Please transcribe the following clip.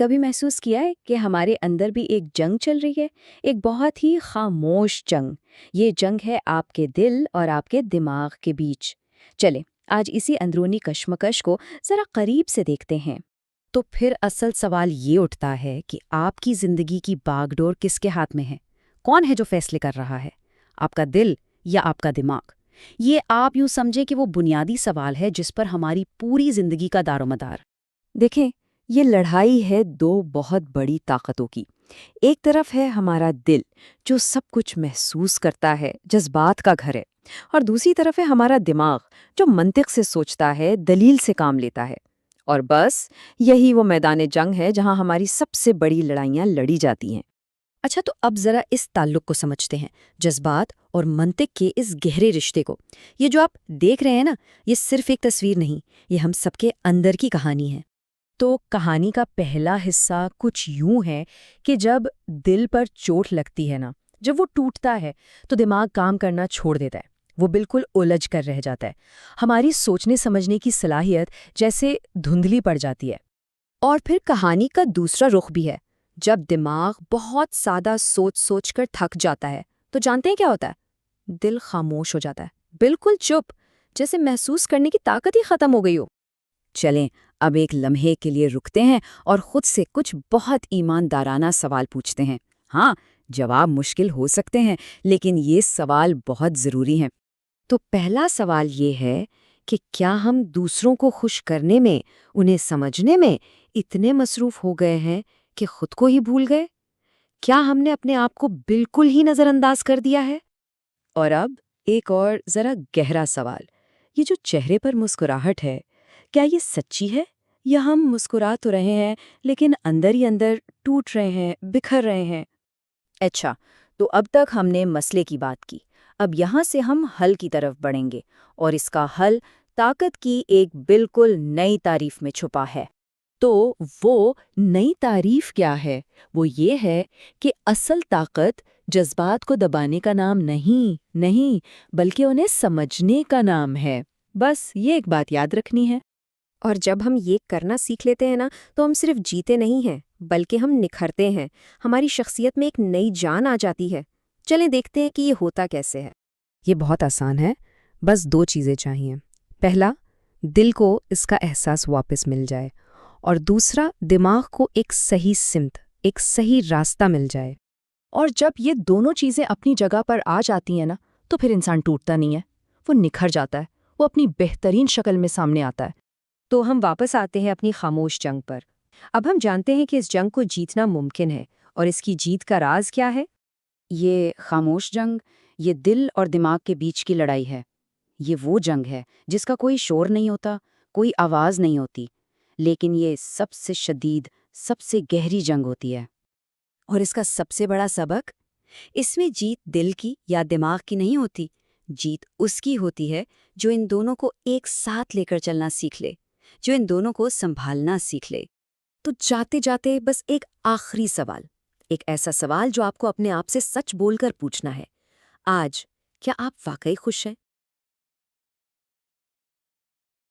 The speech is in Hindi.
कभी महसूस किया है कि हमारे अंदर भी एक जंग चल रही है, एक बहुत ही खामोश जंग। ये जंग है आपके दिल और आपके दिमाग के बीच। चले, आज इसी अंदरूनी कश्मकश को जरा करीब से देखते हैं। तो फिर असल सवाल ये उठता है कि आपकी जिंदगी की बागडोर किसके हाथ में है? कौन है जो फैसले कर रहा है? आपका दिल या आपका दिमाग? ये आप यूं समझे कि वो बुनियादी सवाल है जिस पर हमारी पूरी जिंदगी का दारोमदार। देखें, ये लड़ाई है दो बहुत बड़ी ताकतों की। एक तरफ है हमारा दिल, जो सब कुछ महसूस करता है, जज्बात का घर है। और दूसरी तरफ है हमारा दिमाग, जो मंतिक से सोचता है, दलील से काम लेता है। और बस यही वो मैदान जंग है जहां हमारी सबसे बड़ी लड़ाइयां लड़ी जाती हैं। अच्छा, तो अब जरा इस ताल्लुक को समझते हैं, जज्बात और मंतिक के इस गहरे रिश्ते को। ये जो आप देख रहे हैं ना, ये सिर्फ एक तस्वीर नहीं, ये हम सबके अंदर की कहानी है। तो कहानी का पहला हिस्सा कुछ यूं है कि जब दिल पर चोट लगती है ना, जब वो टूटता है, तो दिमाग काम करना छोड़ देता है। वो बिल्कुल उलझ कर रह जाता है। हमारी सोचने समझने की सलाहियत जैसे धुंधली पड़ जाती है। और फिर कहानी का दूसरा रुख भी है। जब दिमाग बहुत सादा सोच सोच कर थक जाता है, तो जानते हैं क्या होता है? दिल खामोश हो जाता है, बिल्कुल चुप, जैसे महसूस करने की ताकत ही खत्म हो गई हो। चलें, अब एक लम्हे के लिए रुकते हैं और खुद से कुछ बहुत ईमानदाराना सवाल पूछते हैं। हाँ, जवाब मुश्किल हो सकते हैं, लेकिन ये सवाल बहुत ज़रूरी हैं। तो पहला सवाल ये है कि क्या हम दूसरों को खुश करने में, उन्हें समझने में इतने मसरूफ हो गए हैं कि खुद को ही भूल गए? क्या हमने अपने आप को बिल्कुल ही नज़रअंदाज कर दिया है? और अब एक और ज़रा गहरा सवाल। ये जो चेहरे पर मुस्कुराहट है, क्या ये सच्ची है? या हम मुस्कुरा तो रहे हैं, लेकिन अंदर ही अंदर टूट रहे हैं, बिखर रहे हैं? अच्छा, तो अब तक हमने मसले की बात की। अब यहाँ से हम हल की तरफ बढ़ेंगे, और इसका हल ताकत की एक बिल्कुल नई तारीफ में छुपा है। तो वो नई तारीफ क्या है? वो ये है कि असल ताकत जज्बात को दबाने का नाम नहीं, बल्कि उन्हें समझने का नाम है। बस ये एक बात याद रखनी है। और जब हम ये करना सीख लेते हैं ना, तो हम सिर्फ जीते नहीं हैं, बल्कि हम निखरते हैं। हमारी शख्सियत में एक नई जान आ जाती है। चलें देखते हैं कि ये होता कैसे है। ये बहुत आसान है, बस दो चीज़ें चाहिए। पहला, दिल को इसका एहसास वापस मिल जाए, और दूसरा, दिमाग को एक सही सिमत, एक सही रास्ता मिल जाए। और जब ये दोनों चीज़ें अपनी जगह पर आ जाती हैं ना, तो फिर इंसान टूटता नहीं है, वो निखर जाता है, वो अपनी बेहतरीन शक्ल में सामने आता है। तो हम वापस आते हैं अपनी खामोश जंग पर। अब हम जानते हैं कि इस जंग को जीतना मुमकिन है, और इसकी जीत का राज क्या है? ये खामोश जंग, ये दिल और दिमाग के बीच की लड़ाई है। ये वो जंग है जिसका कोई शोर नहीं होता, कोई आवाज़ नहीं होती, लेकिन ये सबसे शदीद, सबसे गहरी जंग होती है। और इसका सबसे बड़ा सबक? इसमें जीत दिल की या दिमाग की नहीं होती। जीत उसकी होती है जो इन दोनों को एक साथ लेकर चलना सीख ले, जो इन दोनों को संभालना सीख ले। तो जाते जाते बस एक आखिरी सवाल, एक ऐसा सवाल जो आपको अपने आप से सच बोलकर पूछना है। आज क्या आप वाकई खुश हैं?